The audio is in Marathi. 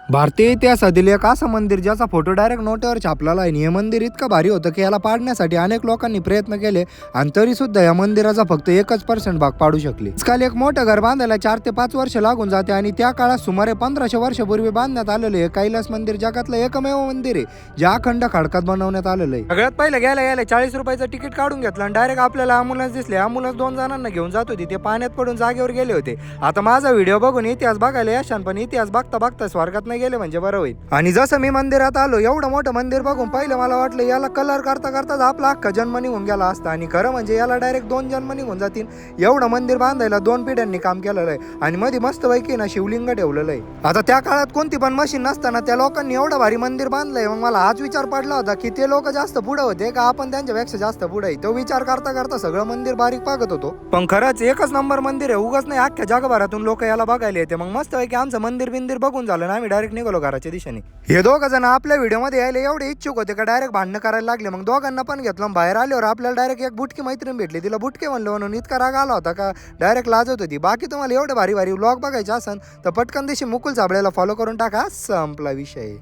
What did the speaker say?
भारतीय इतिहासातील एक असं मंदिर ज्याचा फोटो डायरेक्ट नोटवर छापलेला आहे. हे मंदिर इतकं भारी होतं की याला पाडण्यासाठी अनेक लोकांनी प्रयत्न केले आणि तरी सुद्धा या मंदिराचा फक्त 1% भाग पाडू शकले. आजकाल एक मोठं घर बांधायला 4 ते 5 वर्ष लागून जाते आणि त्या काळात सुमारे 1500 वर्षापूर्वी बांधण्यात आलेलं हे कैलास मंदिर जगातलं एकमेव मंदिर आहे जे अखंड खडकात बनवण्यात आलेलं आहे. सगळ्यात पहिलं गेल्या 40 रुपयाचं तिकीट काढून घेतलं आणि डायरेक्ट आपल्याला अँब्युलन्स दिसले. अँब्युलन्स 2 जणांना घेऊन जात होती. ते पाण्यात पडून जागेवर गेले होते. आता माझा व्हिडिओ बघून इतिहास बघायला यशान, पण इतिहास बघता बघता स्वर्गात नाही गेले म्हणजे बरं होईल. आणि जसं मी मंदिरात आलो, एवढं मोठं मंदिर बघून पहिलं मला वाटलं याला कलर करता करताच आपला अख्खा जन्म निघून गेला असता. आणि खरं म्हणजे याला डायरेक्ट 2 जन्म निघून जातील. एवढं मंदिर बांधायला 2 पिढ्यांनी काम केलेलं आहे आणि मध्ये मस्तपैकी ना शिवलिंग ठेवलेलं आहे. आता त्या काळात कोणती पण मशीन नसताना त्या लोकांनी एवढं भारी मंदिर बांधलंय. मग मला हाच विचार पडला होता की ते लोक जास्त पुढे होते का आपण त्यांच्यापेक्षा जास्त पुढे आहे. तो विचार करता करता सगळं मंदिर बारीक पाहत होतो. पण खरंच एकच नंबर मंदिर आहे. उगाच नाही अख्ख्या जगभरातून लोक याला बघायला येते. मग मस्तपैकी आमचं मंदिर बघून झालं ना, आम्ही डायरेक्ट निघालो घराच्या दिशेने. हे दोघं जण आपल्या व्हिडिओमध्ये यायला एवढे इच्छुक होते का डायरेक्ट भांडणं करायला लागले. मग दोघांना पण घेतलं. बाहेर आल्यावर आपल्याला डायरेक्ट एक बुटकी मैत्रीण भेटली. तिला बुटके म्हणलं म्हणून इतका राग आला होता का डायरेक्ट लाजत होती. बाकी तुम्हाला एवढे भारी भारी व्लॉग बघायचे असेल तर पटकन दिशी मुकुल साबळेला फॉलो करून टाका. संपला विषय.